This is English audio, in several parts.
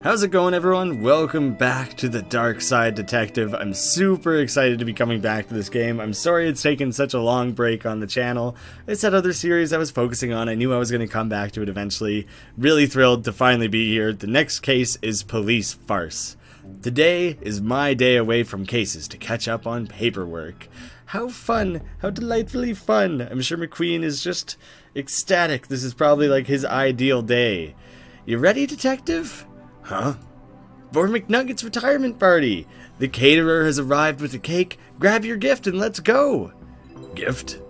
How's it going, everyone? Welcome back to the Darkside Detective. I'm super excited to be coming back to this game. I'm sorry it's taken such a long break on the channel. It's that other series I was focusing on. I knew I was going to come back to it eventually. Really thrilled to finally be here. The next case is Police Farce. Today is my day away from cases to catch up on paperwork. How fun! How delightfully fun! I'm sure McQueen is just ecstatic. This is probably like his ideal day. You ready, detective? Huh? For McNugget's retirement party. The caterer has arrived with a cake. Grab your gift and let's go. Gift?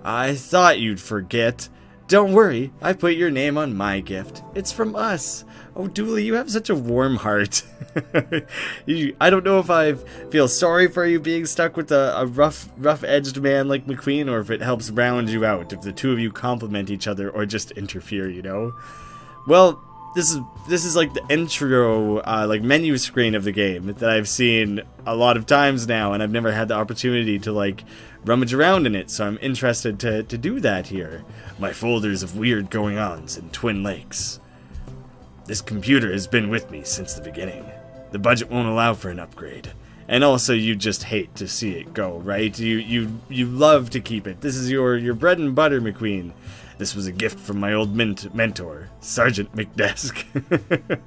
I thought you'd forget. Don't worry, I put your name on my gift. It's from us. Oh, Dooley, you have such a warm heart. I don't know if I feel sorry for you being stuck with a rough-edged man like McQueen, or if it helps round you out, if the two of you complement each other or just interfere, you know? Well, this is like the intro, like menu screen of the game that I've seen a lot of times now, and I've never had the opportunity to like rummage around in it, so I'm interested to do that here. My folders of weird going-ons in Twin Lakes. This computer has been with me since the beginning. The budget won't allow for an upgrade. And also, you just hate to see it go, right? You love to keep it. This is your bread and butter, McQueen. This was a gift from my old mentor, Sergeant McDesk.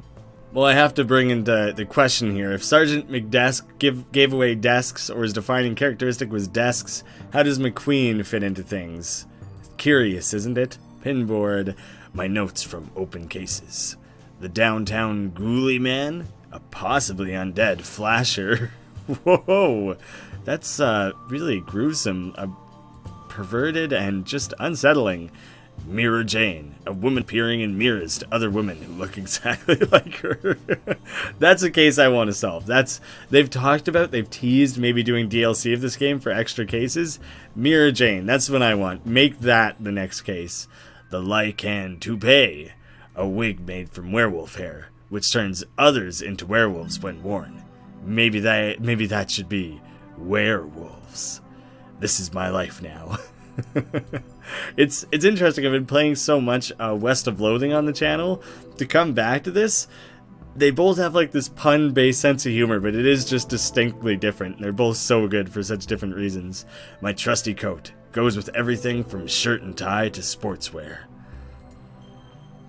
Well, I have to bring into the question here. If Sergeant McDesk gave away desks, or his defining characteristic was desks, how does McQueen fit into things? Curious, isn't it? Pinboard, my notes from open cases. The downtown ghouly man? A possibly undead flasher. Whoa, that's really gruesome, perverted, and just unsettling. Mirror Jane, a woman peering in mirrors to other women who look exactly like her. That's a case I want to solve. They've teased maybe doing DLC of this game for extra cases. Mirror Jane, that's what I want. Make that the next case. The Lycan toupee, a wig made from werewolf hair, which turns others into werewolves when worn. Maybe that should be werewolves. This is my life now. It's interesting. I've been playing so much West of Loathing on the channel. To come back to this, they both have like this pun-based sense of humor, but it is just distinctly different. They're both so good for such different reasons. My trusty coat goes with everything from shirt and tie to sportswear.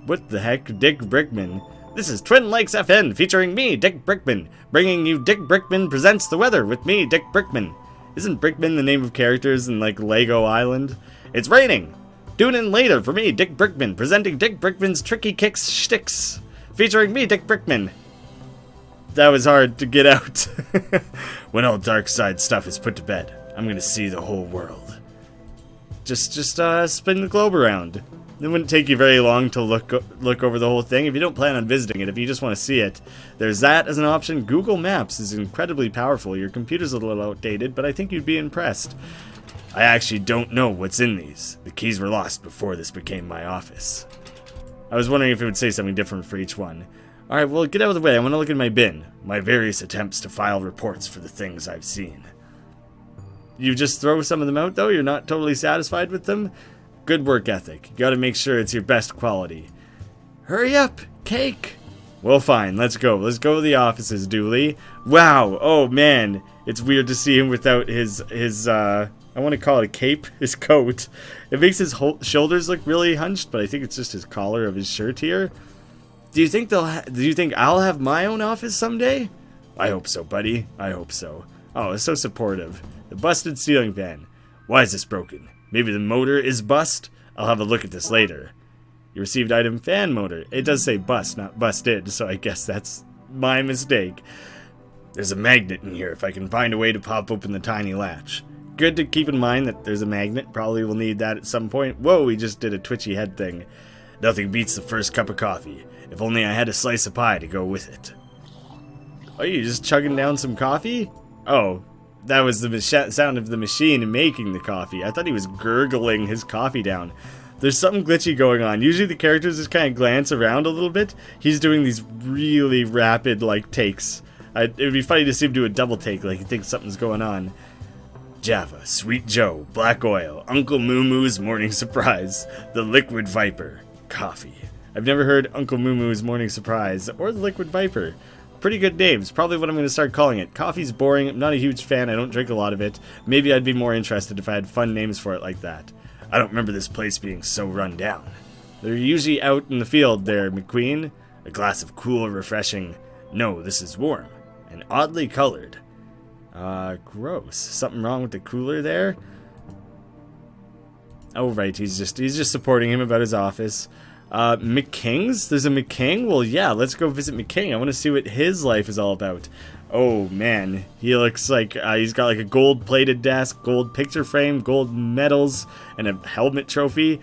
What the heck? Dick Brickman. This is Twin Lakes FN, featuring me, Dick Brickman, bringing you Dick Brickman Presents the Weather with me, Dick Brickman. Isn't Brickman the name of characters in, like, Lego Island? It's raining! Tune in later for me, Dick Brickman, presenting Dick Brickman's Tricky Kicks Shticks, featuring me, Dick Brickman. That was hard to get out. When all dark side stuff is put to bed, I'm gonna see the whole world. Just spin the globe around. It wouldn't take you very long to look over the whole thing if you don't plan on visiting it. If you just want to see it, there's that as an option. Google Maps is incredibly powerful. Your computer's a little outdated, but I think you'd be impressed. I actually don't know what's in these. The keys were lost before this became my office. I was wondering if it would say something different for each one. Alright, well, get out of the way. I want to look in my bin. My various attempts to file reports for the things I've seen. You just throw some of them out, though? You're not totally satisfied with them? Good work ethic. You gotta make sure it's your best quality. Hurry up! Cake! Well, fine. Let's go. Let's go to the offices, Dooley. Wow! Oh, man. It's weird to see him without his I want to call it a cape, his coat. It makes his shoulders look really hunched, but I think it's just his collar of his shirt here. Do you think I'll have my own office someday? I hope so, buddy. I hope so. Oh, it's so supportive. The busted ceiling fan. Why is this broken? Maybe the motor is bust? I'll have a look at this later. You received item fan motor. It does say bust, not busted, so I guess that's my mistake. There's a magnet in here if I can find a way to pop open the tiny latch. Good to keep in mind that there's a magnet. Probably will need that at some point. Whoa, we just did a twitchy head thing. Nothing beats the first cup of coffee. If only I had a slice of pie to go with it. Oh, you just chugging down some coffee? Oh. That was the sound of the machine making the coffee. I thought he was gurgling his coffee down. There's something glitchy going on. Usually the characters just kind of glance around a little bit. He's doing these really rapid, like, takes. It would be funny to see him do a double take, like he thinks something's going on. Java, Sweet Joe, Black Oil, Uncle Moo Moo's Morning Surprise, The Liquid Viper, Coffee. I've never heard Uncle Moo Moo's Morning Surprise or the Liquid Viper. Pretty good names. Probably what I'm going to start calling it. Coffee's boring. I'm not a huge fan. I don't drink a lot of it. Maybe I'd be more interested if I had fun names for it like that. I don't remember this place being so run down. They're usually out in the field there, McQueen. A glass of cool, refreshing... No, this is warm. And oddly colored. Gross. Something wrong with the cooler there? Oh, right. He's just supporting him about his office. McKing's? There's a McKing? Well, yeah, let's go visit McKing. I want to see what his life is all about. Oh, man. He looks like he's got like a gold-plated desk, gold picture frame, gold medals, and a helmet trophy.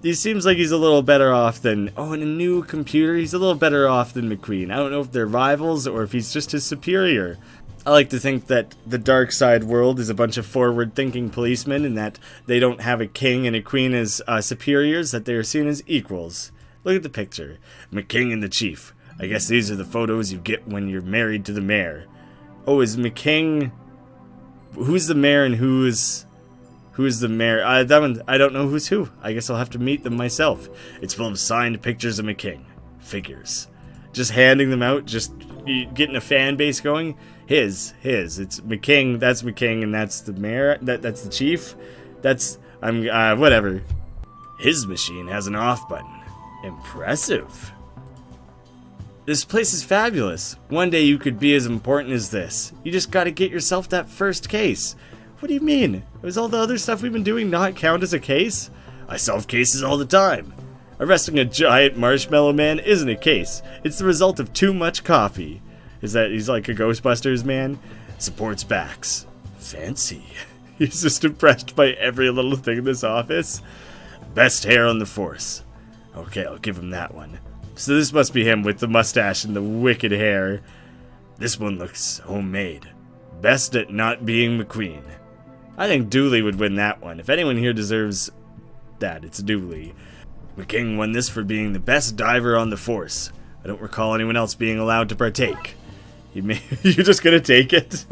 He seems like he's a little better off than... Oh, and a new computer. He's a little better off than McQueen. I don't know if they're rivals or if he's just his superior. I like to think that the Darkside world is a bunch of forward-thinking policemen and that they don't have a king and a queen as superiors, that they are seen as equals. Look at the picture. McKing and the chief. I guess these are the photos you get when you're married to the mayor. Oh, is McKing... Who's the mayor and who's the mayor? That one, I don't know who's who. I guess I'll have to meet them myself. It's full of signed pictures of McKing. Figures. Just handing them out, just getting a fan base going. His. It's McKing, that's McKing, and that's the mayor, that's the chief. Whatever. His machine has an off button. Impressive. This place is fabulous. One day you could be as important as this. You just gotta get yourself that first case. What do you mean? Does all the other stuff we've been doing not count as a case? I solve cases all the time. Arresting a giant marshmallow man isn't a case. It's the result of too much coffee. Is that he's like a Ghostbusters man? Supports backs. Fancy. He's just impressed by every little thing in this office. Best hair on the force. Okay, I'll give him that one. So this must be him with the mustache and the wicked hair. This one looks homemade. Best at not being McQueen. I think Dooley would win that one. If anyone here deserves that, it's Dooley. McKing won this for being the best diver on the force. I don't recall anyone else being allowed to partake. You're just gonna take it?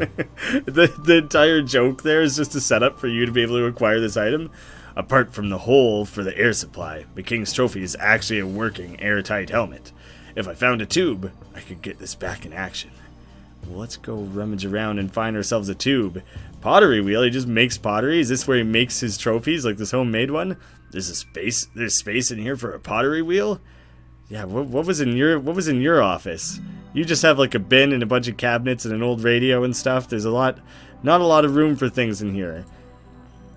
the entire joke there is just a setup for you to be able to acquire this item. Apart from the hole for the air supply, McKing's trophy is actually a working, airtight helmet. If I found a tube, I could get this back in action. Well, let's go rummage around and find ourselves a tube. Pottery wheel, he just makes pottery? Is this where he makes his trophies, like this homemade one? There's space in here for a pottery wheel? Yeah, what was in your office? You just have like a bin and a bunch of cabinets and an old radio and stuff. There's not a lot of room for things in here.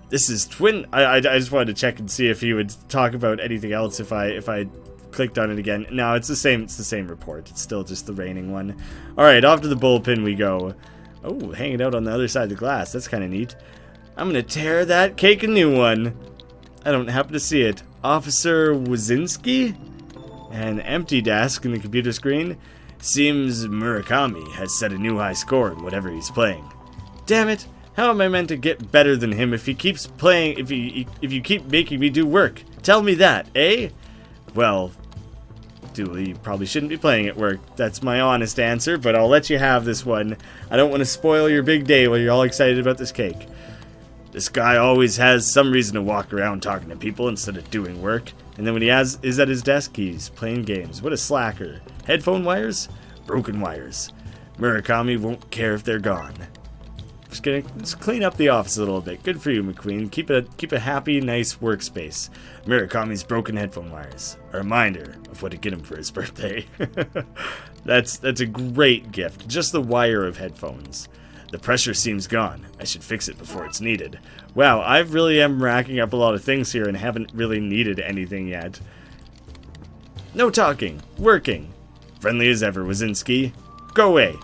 This is twin. I just wanted to check and see if he would talk about anything else if I clicked on it again. No, it's the same report. It's still just the raining one. All right, off to the bullpen we go. Oh, hanging out on the other side of the glass. That's kind of neat. I'm gonna tear that cake a new one. I don't happen to see it. Officer Wazinski? An empty desk in the computer screen. Seems Murakami has set a new high score in whatever he's playing. Damn it! How am I meant to get better than him if he keeps playing, if you keep making me do work? Tell me that, eh? Well, Dooley, you probably shouldn't be playing at work. That's my honest answer, but I'll let you have this one. I don't want to spoil your big day while you're all excited about this cake. This guy always has some reason to walk around talking to people instead of doing work. And then when he is at his desk, he's playing games. What a slacker. Headphone wires? Broken wires. Murakami won't care if they're gone. Just clean up the office a little bit. Good for you, McQueen. Keep a happy, nice workspace. Murakami's broken headphone wires. A reminder of what to get him for his birthday. That's a great gift. Just the wire of headphones. The pressure seems gone. I should fix it before it's needed. Wow, I really am racking up a lot of things here and haven't really needed anything yet. No talking. Working. Friendly as ever, Wazinski. Go away.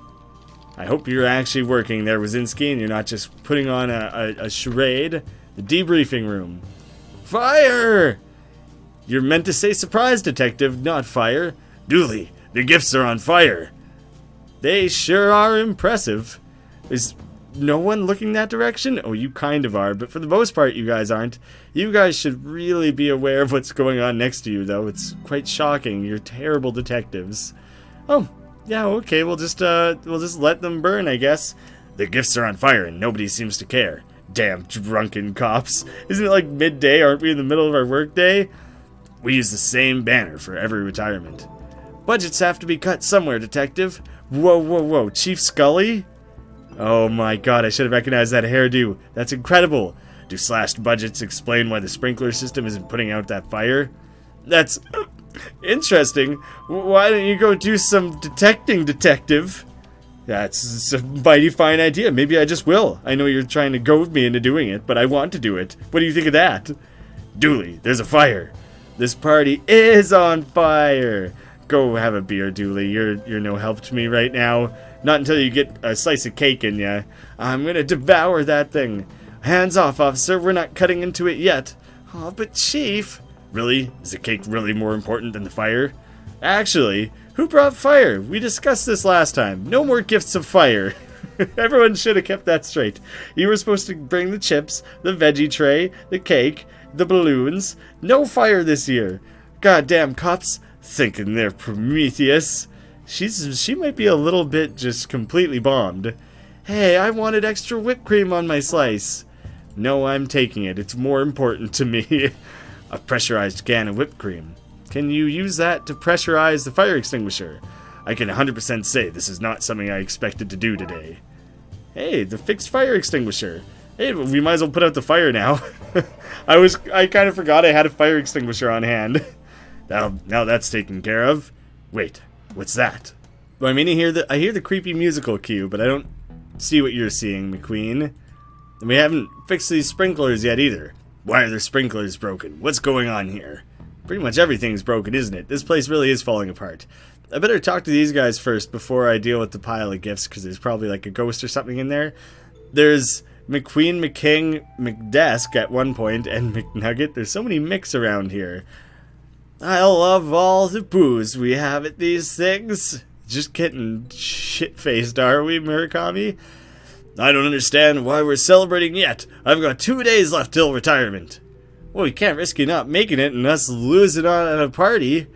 I hope you're actually working there, Wazinski, and you're not just putting on a charade. The debriefing room. Fire! You're meant to say surprise, detective, not fire. Dooley, the gifts are on fire. They sure are impressive. Is no one looking that direction? Oh, you kind of are, but for the most part, you guys aren't. You guys should really be aware of what's going on next to you, though. It's quite shocking. You're terrible detectives. Oh, yeah, okay, we'll just let them burn, I guess. The gifts are on fire and nobody seems to care. Damn drunken cops. Isn't it like midday? Aren't we in the middle of our workday? We use the same banner for every retirement. Budgets have to be cut somewhere, Detective. Whoa, whoa, whoa, Chief Scully? Oh my god, I should have recognized that hairdo. That's incredible. Do slashed budgets explain why the sprinkler system isn't putting out that fire? That's interesting. Why don't you go do some detecting, Detective? That's a mighty fine idea. Maybe I just will. I know you're trying to goad me into doing it, but I want to do it. What do you think of that? Dooley, there's a fire. This party is on fire. Go have a beer, Dooley. You're no help to me right now. Not until you get a slice of cake in ya. I'm gonna devour that thing. Hands off, officer. We're not cutting into it yet. Oh, but Chief. Really? Is the cake really more important than the fire? Actually, who brought fire? We discussed this last time. No more gifts of fire. Everyone should have kept that straight. You were supposed to bring the chips, the veggie tray, the cake, the balloons. No fire this year. Goddamn cops. Thinking they're Prometheus. She might be a little bit just completely bombed. Hey, I wanted extra whipped cream on my slice. No, I'm taking it. It's more important to me. A pressurized can of whipped cream. Can you use that to pressurize the fire extinguisher? I can 100% say this is not something I expected to do today. Hey, the fixed fire extinguisher. Hey, we might as well put out the fire now. I kind of forgot I had a fire extinguisher on hand. Now that's taken care of. Wait, what's that? Well, I mean, I hear the creepy musical cue, but I don't see what you're seeing, McQueen. And we haven't fixed these sprinklers yet either. Why are the sprinklers broken? What's going on here? Pretty much everything's broken, isn't it? This place really is falling apart. I better talk to these guys first before I deal with the pile of gifts, because there's probably like a ghost or something in there. There's McQueen, McKing, McDesk at one point, and McNugget. There's so many Micks around here. I love all the booze we have at these things. Just getting shit-faced, are we, Murakami? I don't understand why we're celebrating yet. I've got 2 days left till retirement. Well, we can't risk you not making it and us losing on at a party.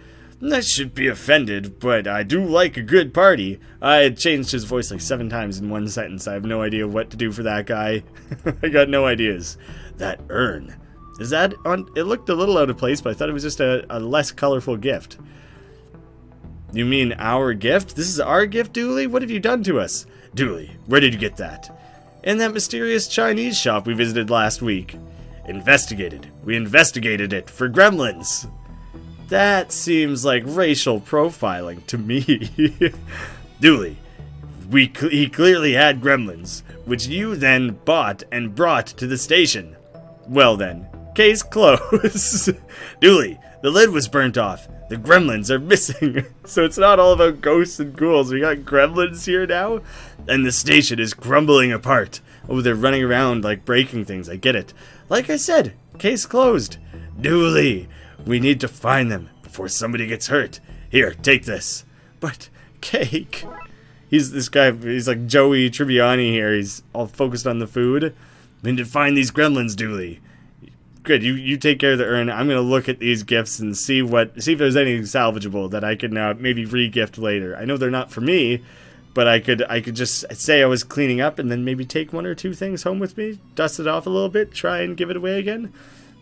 I should be offended, but I do like a good party. I had changed his voice like 7 times in one sentence. I have no idea what to do for that guy. I got no ideas. That urn. Is that on? It looked a little out of place, but I thought it was just a less colorful gift. You mean our gift? This is our gift, Dooley? What have you done to us? Dooley, where did you get that? In that mysterious Chinese shop we visited last week. Investigated. We investigated it for gremlins. That seems like racial profiling to me. Dooley, he clearly had gremlins, which you then bought and brought to the station. Well then, case closed. Dooley, the lid was burnt off. The gremlins are missing. So it's not all about ghosts and ghouls. We got gremlins here now? And the station is crumbling apart. Oh, they're running around like breaking things. I get it. Like I said, case closed. Dooley, we need to find them before somebody gets hurt. Here, take this. But, cake. This guy, he's like Joey Tribbiani here. He's all focused on the food. We need to find these gremlins, Dooley. Good, you take care of the urn. I'm gonna look at these gifts and see if there's anything salvageable that I could now maybe re-gift later. I know they're not for me, but I could just say I was cleaning up and then maybe take 1 or 2 things home with me, dust it off a little bit, try and give it away again.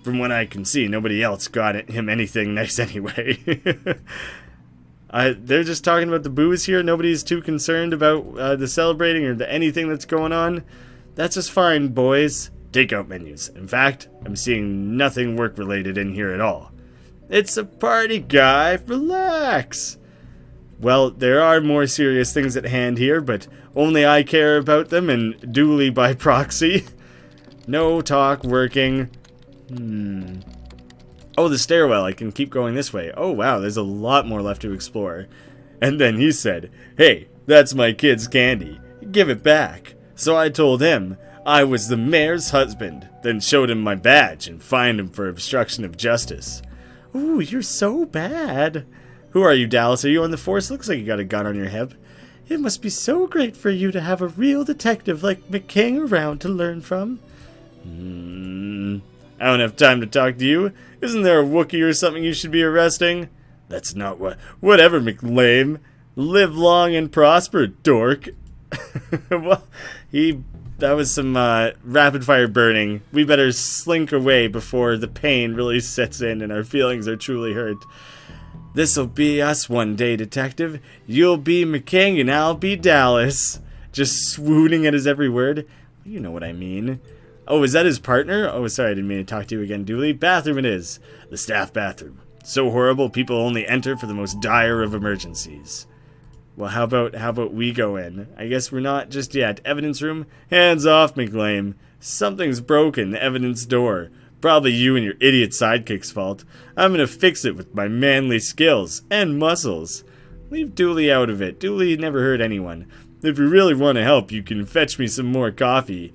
From what I can see, nobody else got him anything nice anyway. They're just talking about the booze here. Nobody's too concerned about the celebrating or anything that's going on. That's just fine, boys. Takeout menus. In fact, I'm seeing nothing work-related in here at all. It's a party, guy. Relax. Well, there are more serious things at hand here, but only I care about them and Dooley by proxy. No talk working. Oh, the stairwell. I can keep going this way. Oh, wow. There's a lot more left to explore. And then he said, "Hey, that's my kid's candy. Give it back." So I told him I was the mayor's husband, then showed him my badge and fined him for obstruction of justice. Ooh, you're so bad. Who are you, Dallas? Are you on the force? Looks like you got a gun on your hip. It must be so great for you to have a real detective like McKing around to learn from. I don't have time to talk to you. Isn't there a Wookiee or something you should be arresting? That's not what... Whatever, McLame. Live long and prosper, dork. Well, he some rapid fire burning. We better slink away before the pain really sets in and our feelings are truly hurt. This'll be us one day, detective. You'll be McKing and I'll be Dallas. Just swooning at his every word. You know what I mean. Oh, is that his partner? Oh, sorry, I didn't mean to talk to you again, Dooley. Bathroom it is. The staff bathroom. So horrible, people only enter for the most dire of emergencies. Well, how about we go in? I guess we're not just yet. Evidence room? Hands off, McLean. Something's broken, the evidence door. Probably you and your idiot sidekick's fault. I'm gonna fix it with my manly skills and muscles. Leave Dooley out of it. Dooley never hurt anyone. If you really want to help, you can fetch me some more coffee.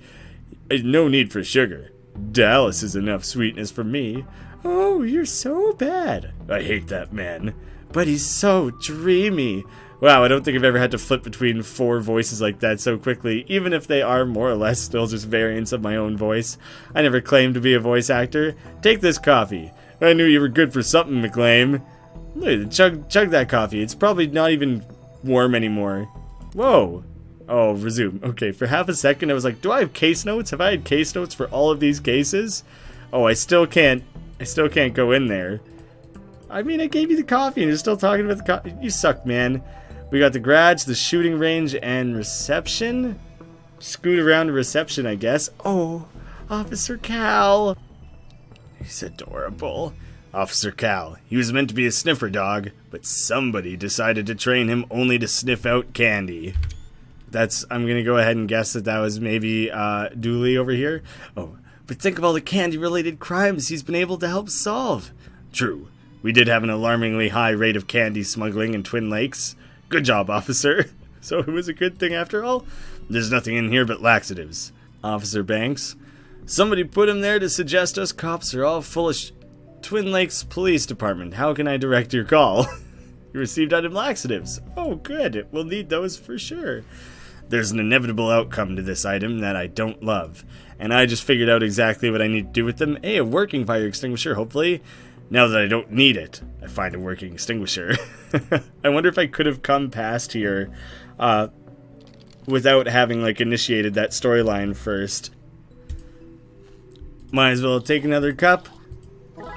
No need for sugar. Dallas is enough sweetness for me. Oh, you're so bad. I hate that man. But he's so dreamy. Wow, I don't think I've ever had to flip between 4 voices like that so quickly, even if they are more or less still just variants of my own voice. I never claimed to be a voice actor. Take this coffee. I knew you were good for something, McLean. Look, chug that coffee. It's probably not even warm anymore. Whoa. Oh, resume. Okay, for half a second I was like, do I have case notes? Have I had case notes for all of these cases? Oh, I still can't go in there. I mean, I gave you the coffee and you're still talking about the coffee. You suck, man. We got the garage, the shooting range, and reception? Scoot around to reception, I guess. Oh, Officer Cal. He's adorable. Officer Cal. He was meant to be a sniffer dog, but somebody decided to train him only to sniff out candy. I'm gonna go ahead and guess that was maybe Dooley over here. Oh, but think of all the candy-related crimes he's been able to help solve. True. We did have an alarmingly high rate of candy smuggling in Twin Lakes. Good job, officer. So it was a good thing after all? There's nothing in here but laxatives. Officer Banks. Somebody put him there to suggest us cops are all full of Twin Lakes Police Department. How can I direct your call? You received item laxatives. Oh, good. We'll need those for sure. There's an inevitable outcome to this item that I don't love. And I just figured out exactly what I need to do with them. Hey, a working fire extinguisher, hopefully. Now that I don't need it, I find a working extinguisher. I wonder if I could have come past here without having, like, initiated that storyline first. Might as well take another cup.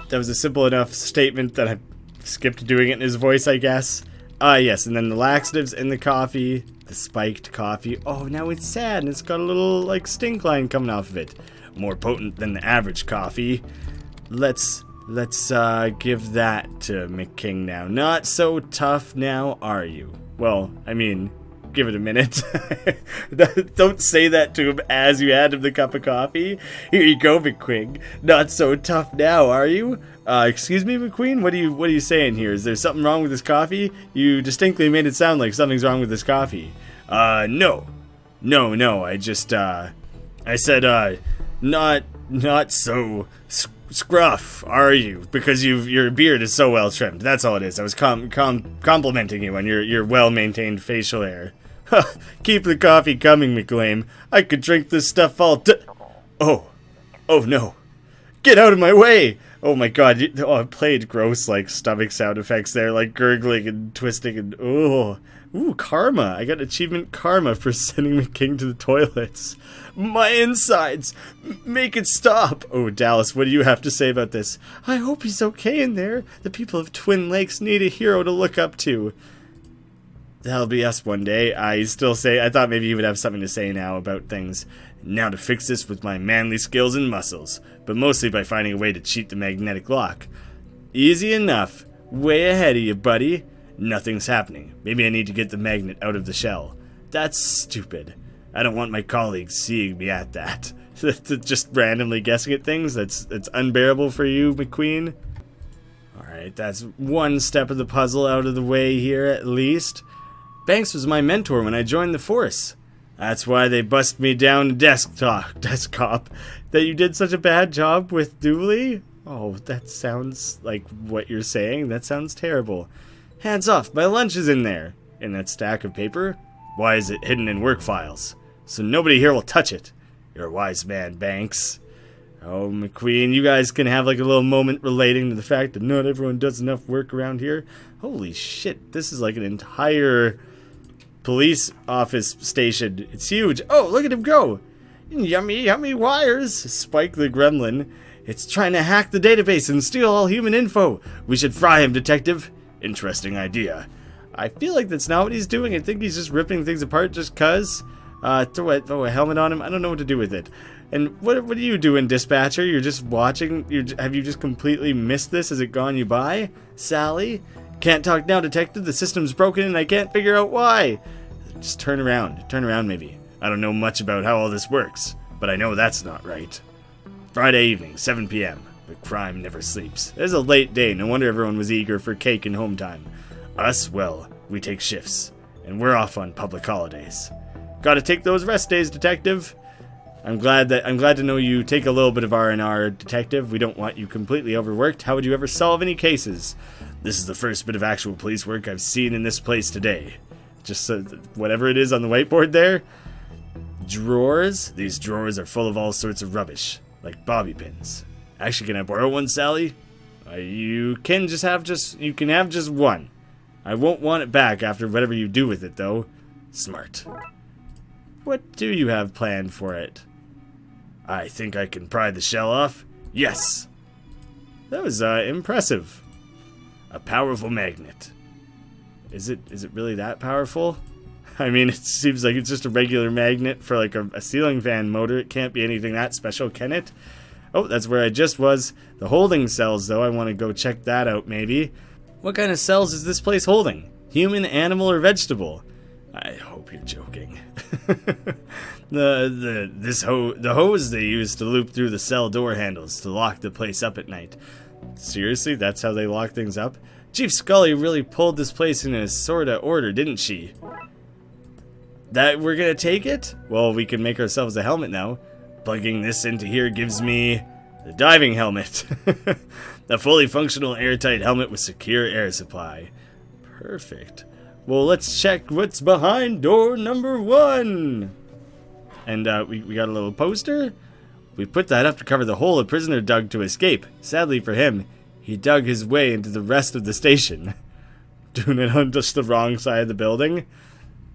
That was a simple enough statement that I skipped doing it in his voice, I guess. Yes, and then the laxatives in the coffee, the spiked coffee. Oh, now it's sad, and it's got a little, like, stink line coming off of it. More potent than the average coffee. Let's give that to McKing now. Not so tough now, are you? Well, I mean, give it a minute. Don't say that to him as you hand him the cup of coffee. Here you go, McQueen. Not so tough now, are you? Excuse me, McQueen? What are you saying here? Is there something wrong with this coffee? You distinctly made it sound like something's wrong with this coffee. No. No, I just, I said, not so scruff, are you? Because your beard is so well trimmed. That's all it is. I was complimenting you on your well-maintained facial hair. Keep the coffee coming, McLean. I could drink this stuff all Oh no. Get out of my way! Oh my god, I played gross, like, stomach sound effects there, like gurgling and twisting and, ooh, karma. I got achievement karma for sending McKing to the toilets. My insides! Make it stop! Oh, Dallas, what do you have to say about this? I hope he's okay in there. The people of Twin Lakes need a hero to look up to. That'll be us one day. I thought maybe you would have something to say now about things. Now to fix this with my manly skills and muscles, but mostly by finding a way to cheat the magnetic lock. Easy enough. Way ahead of you, buddy. Nothing's happening. Maybe I need to get the magnet out of the shell. That's stupid. I don't want my colleagues seeing me at that. Just randomly guessing at things? That's unbearable for you, McQueen? Alright, that's one step of the puzzle out of the way here, at least. Banks was my mentor when I joined the force. That's why they bust me down to desk cop. That you did such a bad job with Dooley? Oh, that sounds like what you're saying. That sounds terrible. Hands off, my lunch is in there. In that stack of paper? Why is it hidden in work files? So nobody here will touch it. You're a wise man, Banks. Oh, McQueen, you guys can have like a little moment relating to the fact that not everyone does enough work around here. Holy shit, this is like an entire police office station. It's huge. Oh, look at him go. Yummy, yummy wires, Spike the gremlin. It's trying to hack the database and steal all human info. We should fry him, detective. Interesting idea. I feel like that's not what he's doing. I think he's just ripping things apart just cuz. Throw a helmet on him. I don't know what to do with it. And what are you doing, dispatcher? You're just watching? Have you just completely missed this? Has it gone you by? Sally? Can't talk now, detective. The system's broken and I can't figure out why. Just turn around. Turn around, maybe. I don't know much about how all this works, but I know that's not right. Friday evening, 7 p.m. But crime never sleeps. It was a late day. No wonder everyone was eager for cake and home time. Us, well, we take shifts, and we're off on public holidays. Gotta take those rest days, detective. I'm glad to know you take a little bit of R&R, detective. We don't want you completely overworked. How would you ever solve any cases? This is the first bit of actual police work I've seen in this place today. Just whatever it is on the whiteboard there. Drawers? These drawers are full of all sorts of rubbish, like bobby pins. Actually, can I borrow one, Sally? You can have just one. I won't want it back after whatever you do with it, though. Smart. What do you have planned for it? I think I can pry the shell off. Yes! That was, impressive. A powerful magnet. Is it really that powerful? I mean, it seems like it's just a regular magnet for, like, a ceiling fan motor. It can't be anything that special, can it? Oh, that's where I just was. The holding cells, though. I want to go check that out, maybe. What kind of cells is this place holding? Human, animal, or vegetable? I hope you're joking. The hose they use to loop through the cell door handles to lock the place up at night. Seriously, that's how they lock things up? Chief Scully really pulled this place in a sorta order, didn't she? That we're gonna take it? Well, we can make ourselves a helmet now. Plugging this into here gives me the diving helmet. A fully functional airtight helmet with secure air supply. Perfect. Well, let's check what's behind door number 1. And we got a little poster. We put that up to cover the hole a prisoner dug to escape. Sadly for him, he dug his way into the rest of the station. Doing it on just the wrong side of the building.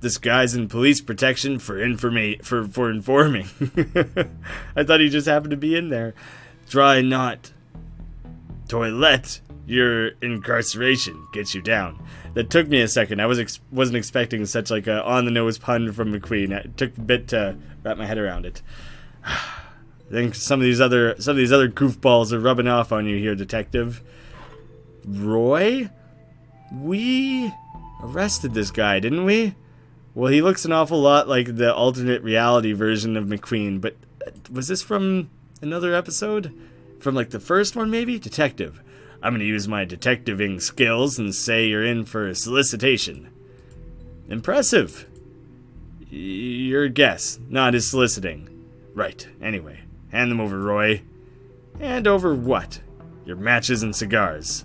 Disguised in police protection for informing. I thought he just happened to be in there. Try not. Toilet. Your incarceration gets you down. That took me a second. I wasn't expecting such like a on-the-nose pun from McQueen. It took a bit to wrap my head around it. I think some of these other goofballs are rubbing off on you here, detective. Roy? We arrested this guy, didn't we? Well, he looks an awful lot like the alternate reality version of McQueen, but was this from another episode? From like the first one, maybe? Detective. I'm gonna use my detectiving skills and say you're in for solicitation. Impressive. Your guess, not his soliciting. Right, anyway. Hand them over, Roy. Hand over what? Your matches and cigars.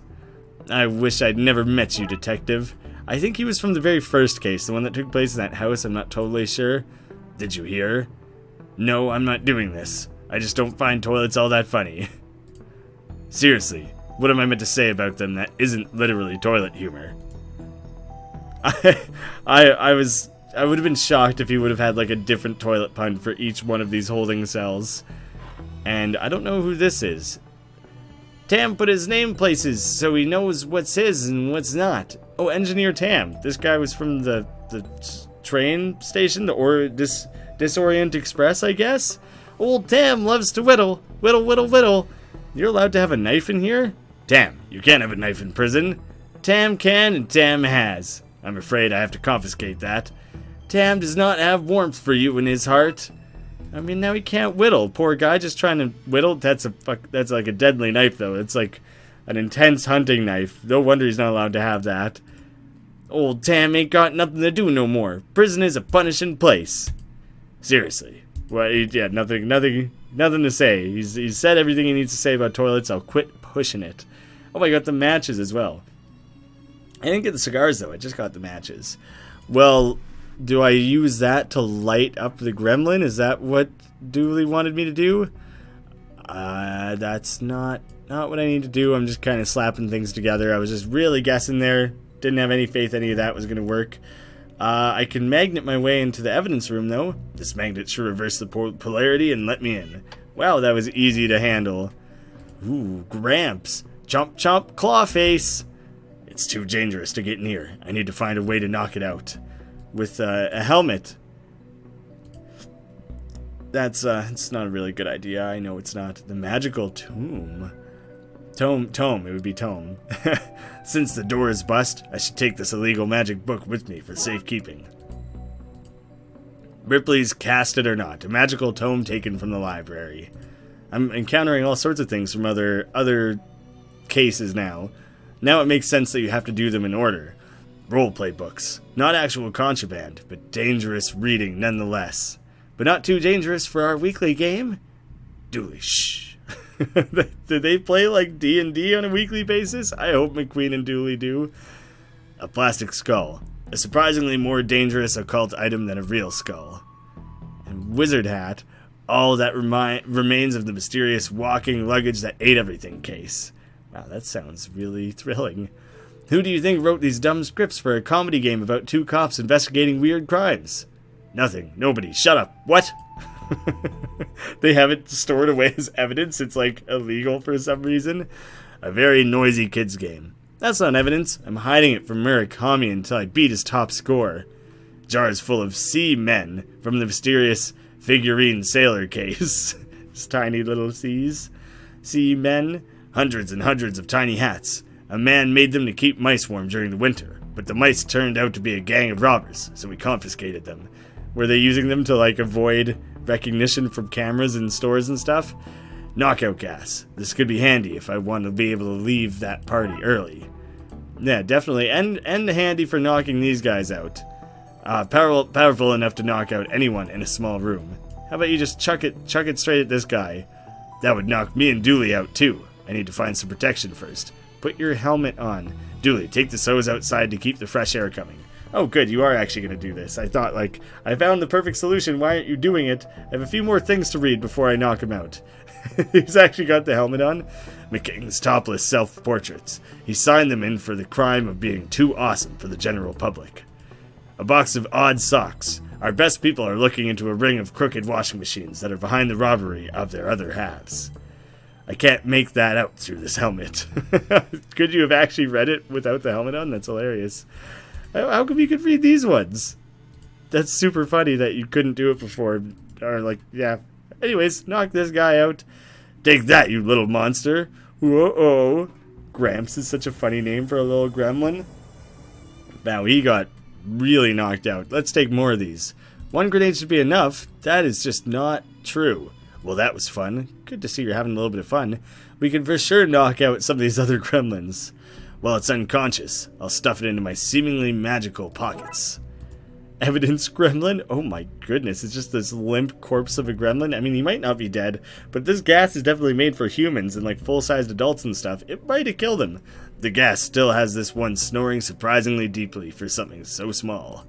I wish I'd never met you, detective. I think he was from the very first case, the one that took place in that house, I'm not totally sure. Did you hear? No, I'm not doing this. I just don't find toilets all that funny. Seriously, what am I meant to say about them that isn't literally toilet humor? I would have been shocked if he would have had like a different toilet pun for each one of these holding cells. And I don't know who this is. Tam put his name places so he knows what's his and what's not. Oh, Engineer Tam. This guy was from the train station, the Disorient Express, I guess? Old Tam loves to whittle. Whittle, whittle, whittle. You're allowed to have a knife in here? Tam, you can't have a knife in prison. Tam can and Tam has. I'm afraid I have to confiscate that. Tam does not have warmth for you in his heart. I mean, now he can't whittle. Poor guy just trying to whittle. That's like a deadly knife, though. It's like an intense hunting knife. No wonder he's not allowed to have that. Old Tam ain't got nothing to do no more. Prison is a punishing place. Seriously. Well, yeah, nothing to say. He's said everything he needs to say about toilets. I'll quit pushing it. Oh, I got the matches as well. I didn't get the cigars, though. I just got the matches. Well, do I use that to light up the gremlin? Is that what Dooley wanted me to do? That's not what I need to do. I'm just kind of slapping things together. I was just really guessing there. Didn't have any faith any of that was going to work. I can magnet my way into the evidence room, though. This magnet should reverse the polarity and let me in. Wow, that was easy to handle. Ooh, Gramps. Chomp chomp claw face. It's too dangerous to get near. I need to find a way to knock it out. With a helmet. It's not a really good idea. I know it's not. The magical tomb. Tome. It would be tome. Since the door is bust, I should take this illegal magic book with me for safekeeping. Ripley's Cast It or Not. A magical tome taken from the library. I'm encountering all sorts of things from other cases now. Now it makes sense that you have to do them in order. Roleplay books. Not actual contraband, but dangerous reading nonetheless. But not too dangerous for our weekly game? Dooley, shh. Do they play like D&D on a weekly basis? I hope McQueen and Dooley do. A plastic skull. A surprisingly more dangerous occult item than a real skull. And wizard hat. All that remains of the mysterious walking luggage that ate everything case. Wow, that sounds really thrilling. Who do you think wrote these dumb scripts for a comedy game about two cops investigating weird crimes? Nothing. Nobody. Shut up. What? They have it stored away as evidence. It's like illegal for some reason. A very noisy kids game. That's not evidence. I'm hiding it from Murakami until I beat his top score. Jars full of sea men from the mysterious figurine sailor case. It's tiny little seas. Sea men. Hundreds and hundreds of tiny hats. A man made them to keep mice warm during the winter, but the mice turned out to be a gang of robbers, so we confiscated them. Were they using them to, like, avoid recognition from cameras in stores and stuff? Knockout gas. This could be handy if I want to be able to leave that party early. Yeah, definitely. And handy for knocking these guys out. Powerful enough to knock out anyone in a small room. How about you just chuck it straight at this guy? That would knock me and Dooley out too. I need to find some protection first. Put your helmet on. Dooley, take the hose outside to keep the fresh air coming. Oh, good, you are actually going to do this. I thought, like, I found the perfect solution. Why aren't you doing it? I have a few more things to read before I knock him out. He's actually got the helmet on. McKing's topless self-portraits. He signed them in for the crime of being too awesome for the general public. A box of odd socks. Our best people are looking into a ring of crooked washing machines that are behind the robbery of their other halves. I can't make that out through this helmet. Could you have actually read it without the helmet on? That's hilarious. How come you could read these ones? That's super funny that you couldn't do it before. Or, like, yeah. Anyways, knock this guy out. Take that, you little monster. Whoa-oh. Gramps is such a funny name for a little gremlin. Wow, he got really knocked out. Let's take more of these. One grenade should be enough. That is just not true. Well, that was fun. Good to see you're having a little bit of fun. We can for sure knock out some of these other gremlins. Well, it's unconscious. I'll stuff it into my seemingly magical pockets. Evidence gremlin? Oh my goodness, it's just this limp corpse of a gremlin. I mean, he might not be dead, but this gas is definitely made for humans and like full-sized adults and stuff. It might have killed him. The gas still has this one snoring surprisingly deeply for something so small.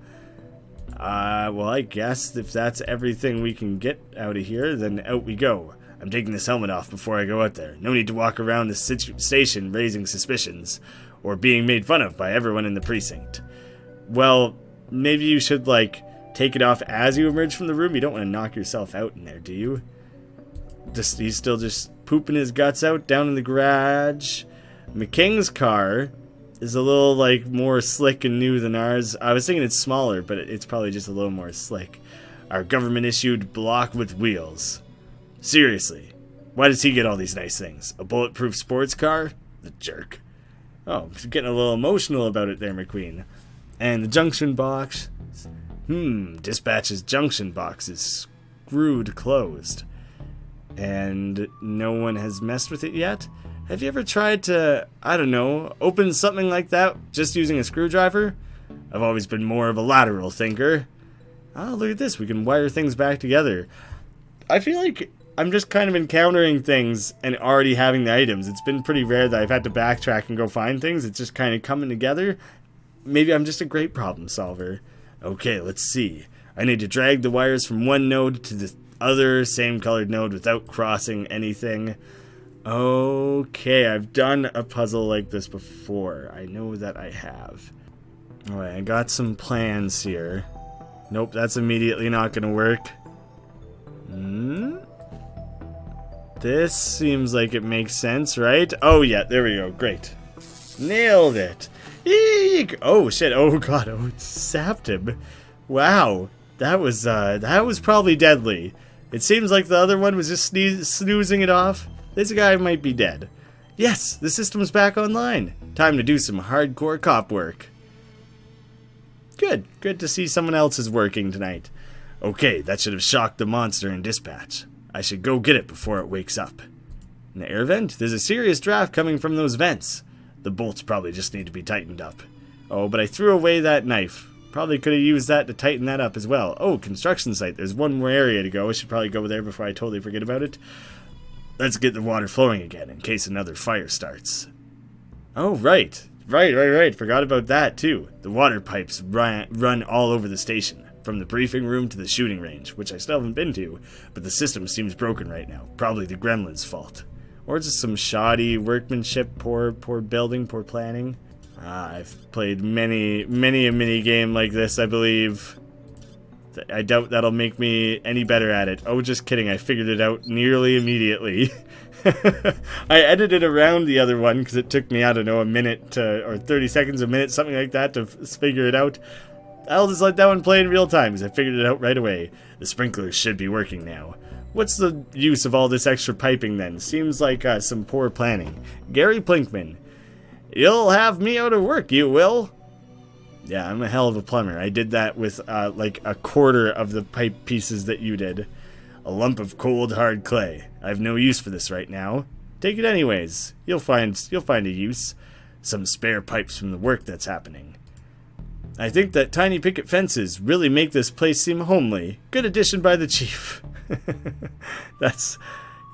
Well, I guess if that's everything we can get out of here, then out we go. I'm taking this helmet off before I go out there. No need to walk around the station raising suspicions, or being made fun of by everyone in the precinct. Well, maybe you should, like, take it off as you emerge from the room. You don't want to knock yourself out in there, do you? He's still just pooping his guts out down in the garage. McKing's car is a little, like, more slick and new than ours. I was thinking it's smaller, but it's probably just a little more slick. Our government-issued block with wheels. Seriously, why does he get all these nice things? A bulletproof sports car? The jerk. Oh, I'm getting a little emotional about it there, McQueen. And the junction box. Dispatch's junction box is screwed closed. And no one has messed with it yet? Have you ever tried to, I don't know, open something like that just using a screwdriver? I've always been more of a lateral thinker. Oh, look at this. We can wire things back together. I feel like I'm just kind of encountering things and already having the items. It's been pretty rare that I've had to backtrack and go find things. It's just kind of coming together. Maybe I'm just a great problem solver. Okay, let's see. I need to drag the wires from one node to the other same colored node without crossing anything. Okay, I've done a puzzle like this before. I know that I have. Alright, I got some plans here. Nope, that's immediately not gonna work. This seems like it makes sense, right? Oh yeah, there we go, great. Nailed it! Eek! Oh shit, oh god, oh, it sapped him. Wow, that was probably deadly. It seems like the other one was just snoozing it off. This guy might be dead. Yes, the system's back online. Time to do some hardcore cop work. Good. Good to see someone else is working tonight. Okay, that should have shocked the monster in dispatch. I should go get it before it wakes up. In the air vent, there's a serious draft coming from those vents. The bolts probably just need to be tightened up. Oh, but I threw away that knife. Probably could have used that to tighten that up as well. Oh, construction site. There's one more area to go. I should probably go there before I totally forget about it. Let's get the water flowing again in case another fire starts. Oh, right. Right. Forgot about that, too. The water pipes run all over the station, from the briefing room to the shooting range, which I still haven't been to, but the system seems broken right now. Probably the gremlins' fault. Or just some shoddy workmanship, poor building, poor planning. I've played many a mini game like this, I believe. I doubt that'll make me any better at it. Oh, just kidding, I figured it out nearly immediately. I edited around the other one because it took me, I don't know, a minute or 30 seconds a minute, something like that, to figure it out. I'll just let that one play in real time because I figured it out right away. The sprinklers should be working now. What's the use of all this extra piping then? Seems like some poor planning. Gary Plinkman. You'll have me out of work, you will. Yeah, I'm a hell of a plumber. I did that with like a quarter of the pipe pieces that you did. A lump of cold, hard clay. I have no use for this right now. Take it anyways. You'll find a use. Some spare pipes from the work that's happening. I think that tiny picket fences really make this place seem homely. Good addition by the chief.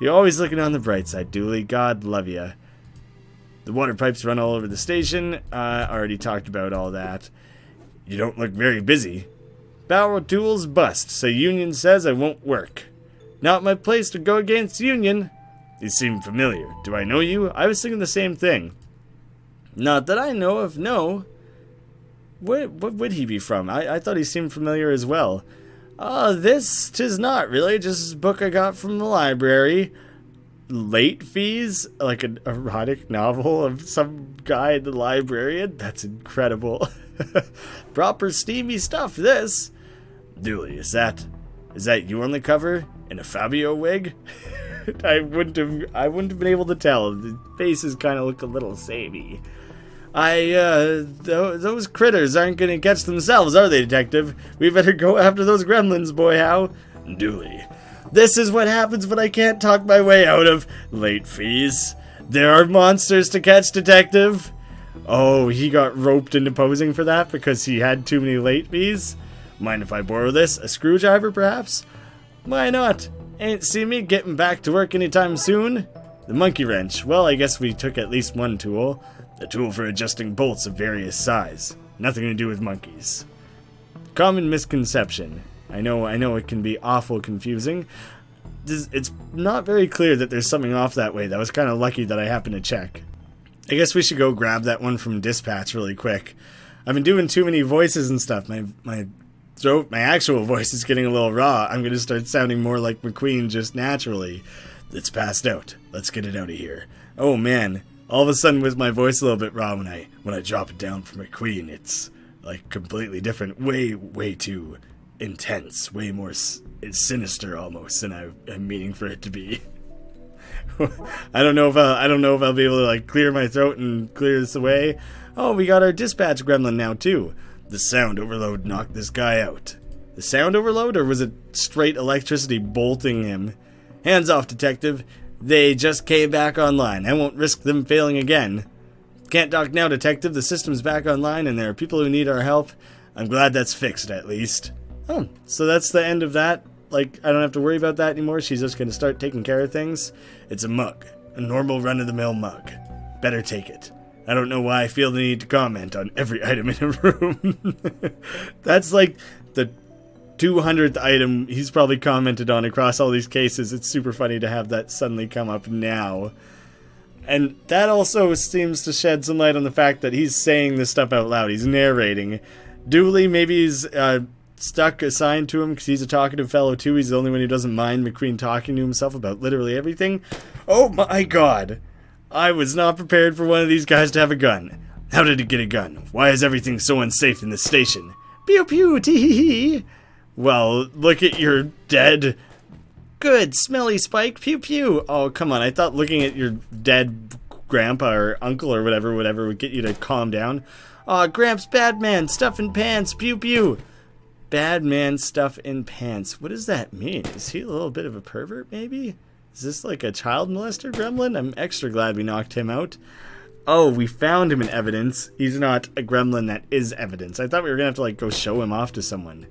You're always looking on the bright side, Dooley. God love ya. The water pipes run all over the station. Already talked about all that. You don't look very busy. Power tools bust, so Union says I won't work. Not my place to go against Union. You seem familiar. Do I know you? I was thinking the same thing. Not that I know of, no. What would he be from? I thought he seemed familiar as well. This 'tis not really, just a book I got from the library. Late fees? Like an erotic novel of some guy in the librarian? That's incredible. Proper steamy stuff, this. Dooley, is that you on the cover? In a Fabio wig? I wouldn't have been able to tell. The faces kind of look a little samey. Those critters aren't gonna catch themselves, are they, detective? We better go after those gremlins, boy, how? Dooley. This is what happens when I can't talk my way out of late fees. There are monsters to catch, detective. Oh, he got roped into posing for that because he had too many late fees? Mind if I borrow this? A screwdriver, perhaps? Why not? Ain't see me getting back to work anytime soon. The monkey wrench. Well, I guess we took at least one tool. A tool for adjusting bolts of various size. Nothing to do with monkeys. Common misconception. I know it can be awful confusing. It's not very clear that there's something off that way. That was kind of lucky that I happened to check. I guess we should go grab that one from dispatch really quick. I've been doing too many voices and stuff. My throat, my actual voice is getting a little raw. I'm going to start sounding more like McQueen just naturally. It's passed out. Let's get it out of here. Oh man, all of a sudden with my voice a little bit raw when I drop it down for McQueen, it's like completely different. Way too intense. Way more sinister almost than I'm meaning for it to be. I don't know if I'll be able to like clear my throat and clear this away. Oh, we got our dispatch gremlin now too. The sound overload knocked this guy out. The sound overload, or was it straight electricity bolting him? Hands off, detective. They just came back online. I won't risk them failing again. Can't talk now, detective. The system's back online and there are people who need our help. I'm glad that's fixed, at least. Oh, so that's the end of that. Like, I don't have to worry about that anymore. She's just going to start taking care of things. It's a mug. A normal run-of-the-mill mug. Better take it. I don't know why I feel the need to comment on every item in a room. That's like the 200th item he's probably commented on across all these cases. It's super funny to have that suddenly come up now. And that also seems to shed some light on the fact that he's saying this stuff out loud. He's narrating. Dooley, maybe he's stuck assigned to him because he's a talkative fellow too. He's the only one who doesn't mind McQueen talking to himself about literally everything. Oh my god. I was not prepared for one of these guys to have a gun. How did he get a gun? Why is everything so unsafe in this station? Pew pew tee hee hee. Well, look at your dead... Good, smelly Spike, pew pew. Oh, come on, I thought looking at your dead grandpa or uncle or whatever would get you to calm down. Aw, Gramps, bad man, stuff in pants, pew pew. Bad man, stuff in pants. What does that mean? Is he a little bit of a pervert, maybe? Is this like a child molester gremlin? I'm extra glad we knocked him out. Oh, we found him in evidence. He's not a gremlin that is evidence. I thought we were gonna have to like go show him off to someone.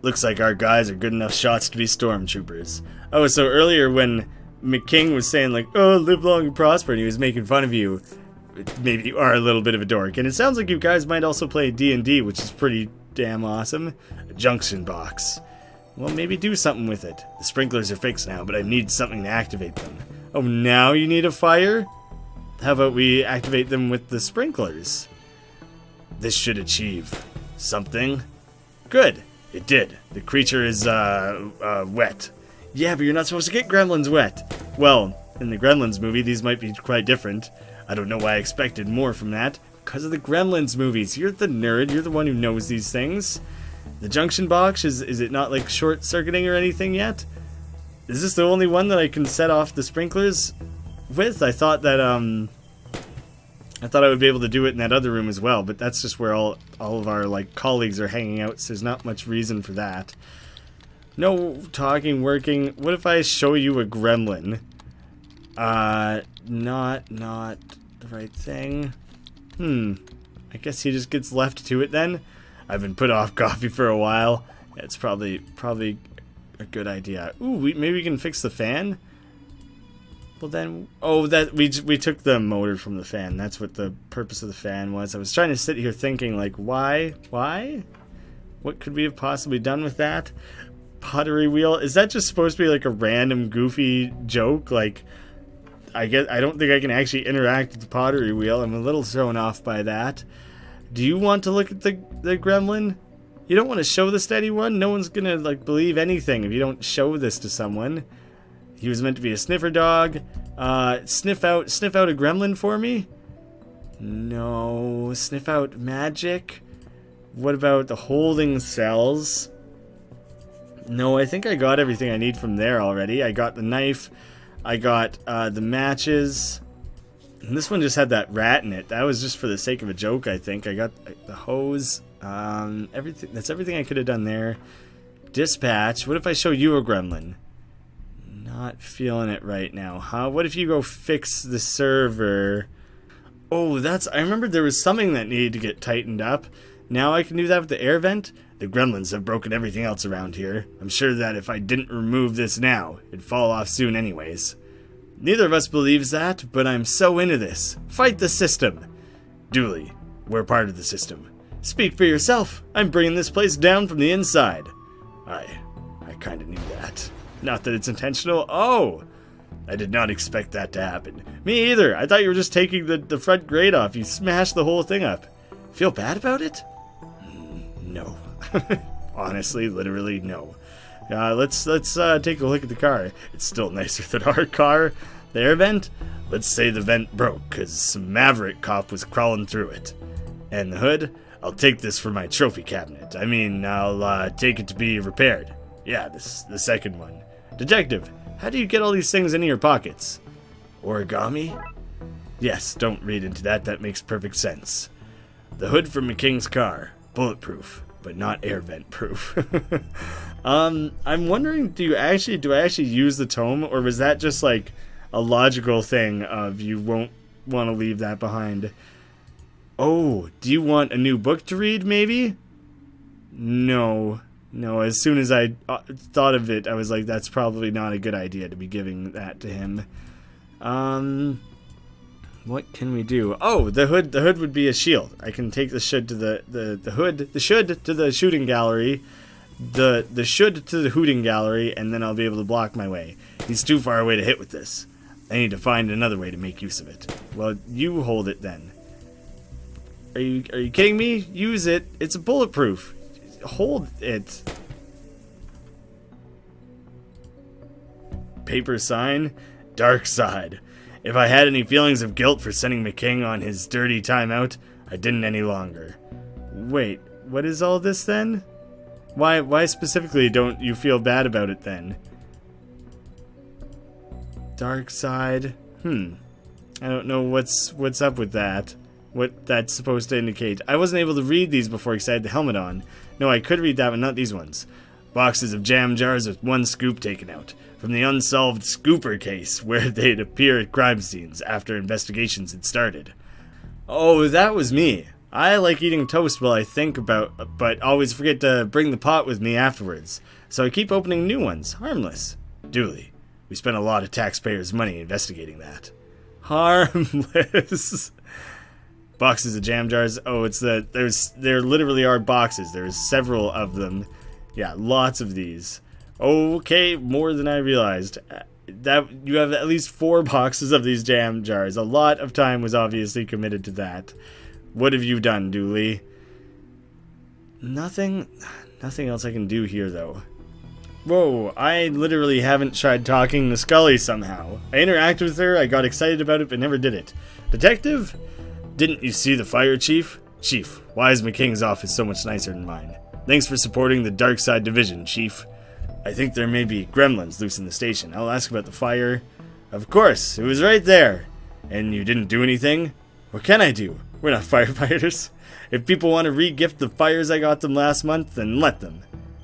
Looks like our guys are good enough shots to be stormtroopers. Oh, so earlier when McKing was saying like, oh, live long and prosper, and he was making fun of you, maybe you are a little bit of a dork. And it sounds like you guys might also play D&D, which is pretty damn awesome. A junction box. Well, maybe do something with it. The sprinklers are fixed now, but I need something to activate them. Oh, now you need a fire? How about we activate them with the sprinklers? This should achieve something. Good. It did. The creature is, wet. Yeah, but you're not supposed to get gremlins wet. Well, in the Gremlins movie, these might be quite different. I don't know why I expected more from that. Because of the Gremlins movies. You're the nerd. You're the one who knows these things. The junction box, is it not, like, short-circuiting or anything yet? Is this the only one that I can set off the sprinklers with? I thought that, I would be able to do it in that other room as well, but that's just where all of our, like, colleagues are hanging out, so there's not much reason for that. No talking, working. What if I show you a gremlin? Not the right thing. I guess he just gets left to it then. I've been put off coffee for a while. It's probably a good idea. Ooh, maybe we can fix the fan? Well then, oh, that we took the motor from the fan. That's what the purpose of the fan was. I was trying to sit here thinking, like, why? What could we have possibly done with that? Pottery wheel? Is that just supposed to be like a random goofy joke? Like, I don't think I can actually interact with the pottery wheel. I'm a little thrown off by that. Do you want to look at the gremlin? You don't want to show this to anyone? No one's gonna, like, believe anything if you don't show this to someone. He was meant to be a sniffer dog. Sniff out a gremlin for me? No. Sniff out magic? What about the holding cells? No, I think I got everything I need from there already. I got the knife. I got the matches. And this one just had that rat in it. That was just for the sake of a joke, I think. I got the hose. Everything. That's everything I could have done there. Dispatch. What if I show you a gremlin? Not feeling it right now, huh? What if you go fix the server? Oh, I remember there was something that needed to get tightened up. Now I can do that with the air vent? The gremlins have broken everything else around here. I'm sure that if I didn't remove this now, it'd fall off soon anyways. Neither of us believes that, but I'm so into this. Fight the system. Dooley, we're part of the system. Speak for yourself. I'm bringing this place down from the inside. I kinda knew that. Not that it's intentional. Oh! I did not expect that to happen. Me either. I thought you were just taking the front grate off. You smashed the whole thing up. Feel bad about it? No. Honestly, literally, no. Let's take a look at the car. It's still nicer than our car. The air vent? Let's say the vent broke, because some maverick cop was crawling through it. And the hood? I'll take this for my trophy cabinet. I mean, I'll take it to be repaired. Yeah, the second one. Detective, how do you get all these things into your pockets? Origami? Yes, don't read into that. That makes perfect sense. The hood from McKing's car. Bulletproof, but not air vent proof. I'm wondering, do I actually use the tome, or was that just like a logical thing of you won't want to leave that behind? Oh, do you want a new book to read, maybe? No, as soon as I thought of it, I was like, that's probably not a good idea to be giving that to him. What can we do? Oh, the hood would be a shield. I can take the should to the should to the shooting gallery, the should to the hooting gallery, and then I'll be able to block my way. He's too far away to hit with this. I need to find another way to make use of it. Well, you hold it then. Are you kidding me? Use it. It's bulletproof. Hold it. Paper sign. Darkside. If I had any feelings of guilt for sending McQueen on his dirty time out, I didn't any longer. Wait, what is all this then? Why specifically don't you feel bad about it then? Darkside. I don't know what's up with that. What that's supposed to indicate. I wasn't able to read these before because I had the helmet on. No, I could read that, but not these ones. Boxes of jam jars with one scoop taken out. From the unsolved scooper case, where they'd appear at crime scenes after investigations had started. Oh, that was me. I like eating toast while I think about, but always forget to bring the pot with me afterwards. So I keep opening new ones. Harmless. Dooley. We spent a lot of taxpayers' money investigating that. Harmless. Boxes of jam jars. Oh, there literally are boxes. There's several of them. Yeah, lots of these. Okay, more than I realized. That you have at least 4 boxes of these jam jars. A lot of time was obviously committed to that. What have you done, Dooley? Nothing else I can do here, though. Whoa, I literally haven't tried talking to Scully somehow. I interacted with her, I got excited about it, but never did it. Detective? Didn't you see the fire chief? Chief, why is McKing's office so much nicer than mine? Thanks for supporting the Darkside Division, Chief. I think there may be gremlins loose in the station. I'll ask about the fire. Of course, it was right there. And you didn't do anything? What can I do? We're not firefighters. If people want to re-gift the fires I got them last month, then let them.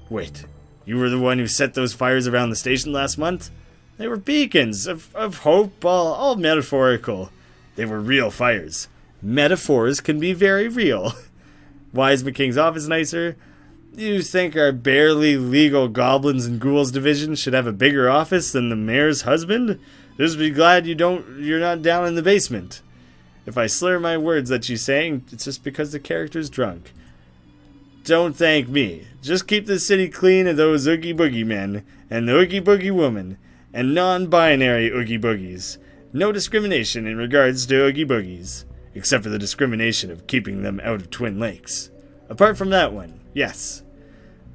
Wait, you were the one who set those fires around the station last month? They were beacons of hope, all metaphorical. They were real fires. Metaphors can be very real. Why is McKing's office nicer? You think our barely legal goblins and ghouls division should have a bigger office than the mayor's husband? Just be glad you're not down in the basement. If I slur my words that she's saying, it's just because the character's drunk. Don't thank me. Just keep the city clean of those Oogie Boogie men, and the Oogie Boogie woman, and non-binary Oogie Boogies. No discrimination in regards to Oogie Boogies, except for the discrimination of keeping them out of Twin Lakes. Apart from that one, yes.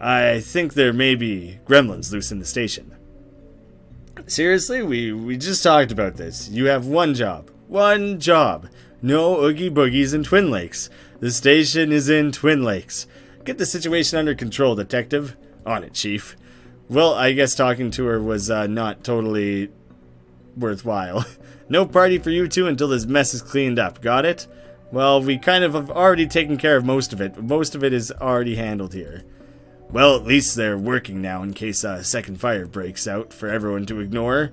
I think there may be gremlins loose in the station. Seriously? We just talked about this. You have one job. One job. No Oogie Boogies in Twin Lakes. The station is in Twin Lakes. Get the situation under control, Detective. On it, Chief. Well, I guess talking to her was not totally worthwhile. No party for you two until this mess is cleaned up. Got it? Well, we kind of have already taken care of most of it. Most of it is already handled here. Well, at least they're working now in case a second fire breaks out for everyone to ignore.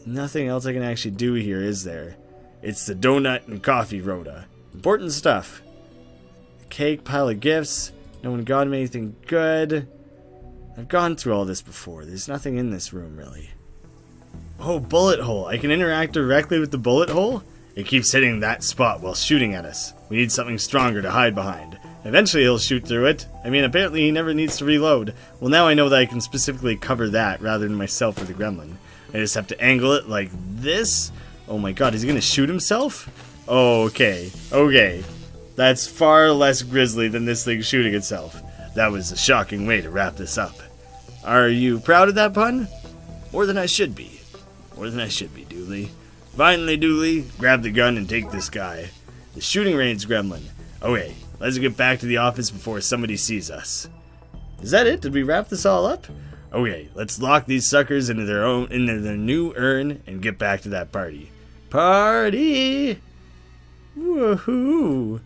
Nothing else I can actually do here, is there? It's the donut and coffee rota. Important stuff. Cake, pile of gifts. No one got him anything good. I've gone through all this before. There's nothing in this room, really. Oh, bullet hole. I can interact directly with the bullet hole? It keeps hitting that spot while shooting at us. We need something stronger to hide behind. Eventually he'll shoot through it. I mean, apparently he never needs to reload. Well, now I know that I can specifically cover that rather than myself or the gremlin. I just have to angle it like this. Oh my god, is he gonna shoot himself? Okay. That's far less grisly than this thing shooting itself. That was a shocking way to wrap this up. Are you proud of that pun? More than I should be. More than I should be, Dooley. Finally, Dooley, grab the gun and take this guy. The shooting range gremlin. Okay, let's get back to the office before somebody sees us. Is that it? Did we wrap this all up? Okay, let's lock these suckers into their new urn and get back to that party. Party! Woohoo!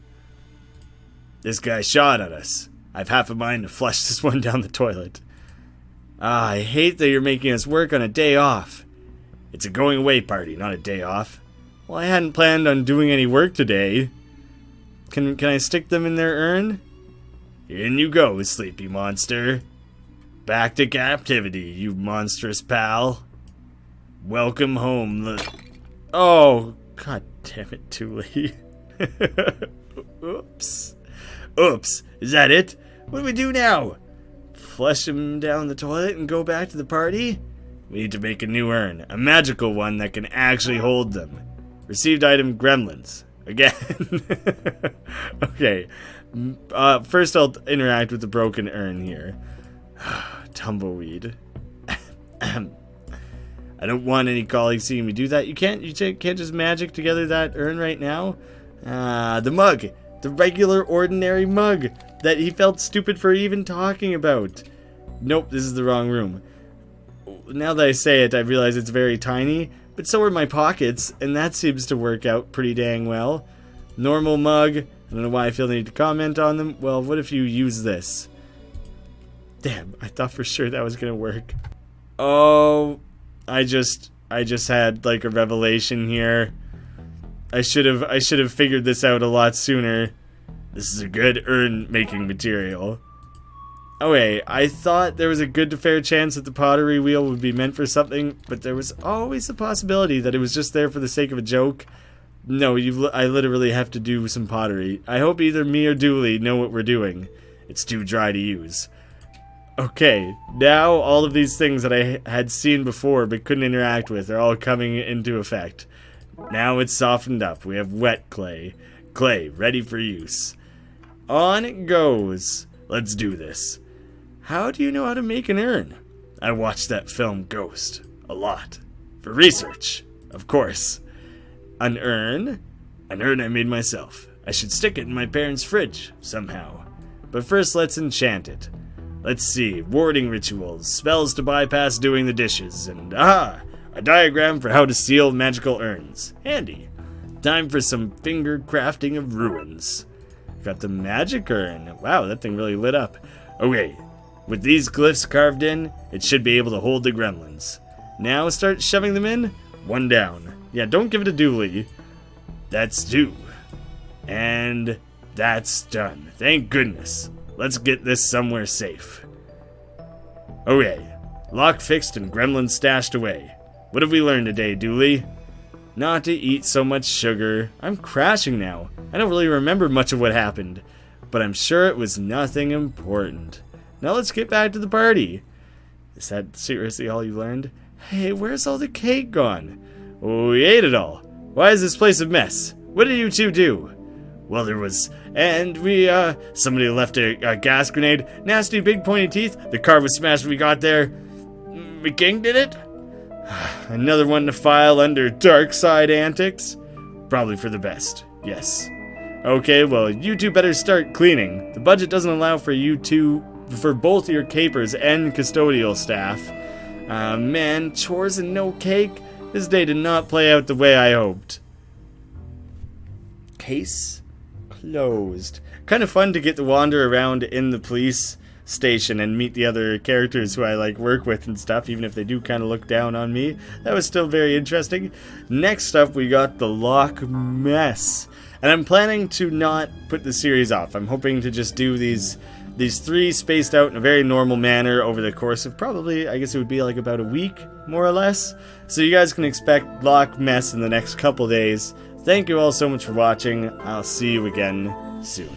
This guy shot at us. I've half a mind to flush this one down the toilet. I hate that you're making us work on a day off. It's a going away party, not a day off. Well, I hadn't planned on doing any work today. Can I stick them in their urn? In you go, sleepy monster. Back to captivity, you monstrous pal. Welcome home. Oh, god damn it, Dooley. Oops. Oops. Is that it? What do we do now? Flush him down the toilet and go back to the party? We need to make a new urn, a magical one that can actually hold them. Received item gremlins. Again. Okay. First I'll interact with the broken urn here. Tumbleweed. I don't want any colleagues seeing me do that. You can't just magic together that urn right now? The mug. The regular, ordinary mug that he felt stupid for even talking about. Nope, this is the wrong room. Now that I say it, I realize it's very tiny, but so are my pockets, and that seems to work out pretty dang well. Normal mug. I don't know why I feel the need to comment on them. Well, what if you use this? Damn, I thought for sure that was gonna work. Oh, I just had like a revelation here. I should have figured this out a lot sooner. This is a good urn making material. Oh wait, I thought there was a good to fair chance that the pottery wheel would be meant for something, but there was always the possibility that it was just there for the sake of a joke. No, I literally have to do some pottery. I hope either me or Dooley know what we're doing. It's too dry to use. Okay, now all of these things that I had seen before but couldn't interact with are all coming into effect. Now it's softened up. We have wet clay. Clay, ready for use. On it goes. Let's do this. How do you know how to make an urn? I watched that film Ghost. A lot. For research, of course. An urn? An urn I made myself. I should stick it in my parents' fridge, somehow. But first let's enchant it. Let's see, warding rituals, spells to bypass doing the dishes, and aha! A diagram for how to seal magical urns. Handy. Time for some finger crafting of ruins. Got the magic urn. Wow, that thing really lit up. Okay, with these glyphs carved in, it should be able to hold the gremlins. Now start shoving them in. One down. Yeah, don't give it to Dooley. That's two. And that's done. Thank goodness. Let's get this somewhere safe. Okay, lock fixed and gremlins stashed away. What have we learned today, Dooley? Not to eat so much sugar. I'm crashing now. I don't really remember much of what happened, but I'm sure it was nothing important. Now let's get back to the party. Is that seriously all you learned? Hey, where's all the cake gone? Oh, we ate it all. Why is this place a mess? What did you two do? Well, there was... And somebody left a gas grenade. Nasty big pointy teeth. The car was smashed when we got there. McQueen did it? Another one to file under Darkside antics? Probably for the best, yes. Okay, well, you two better start cleaning. The budget doesn't allow for both your capers and custodial staff. Man, chores and no cake? This day did not play out the way I hoped. Case closed. Kind of fun to get to wander around in the police station and meet the other characters who I work with and stuff, even if they do kind of look down on me. That was still very interesting. Next up we got the lock mess, and I'm planning to not put the series off. I'm hoping to just do these three spaced out in a very normal manner over the course of probably, I guess it would be about a week, more or less. So you guys can expect lock mess in the next couple days. Thank you all so much for watching. I'll see you again soon.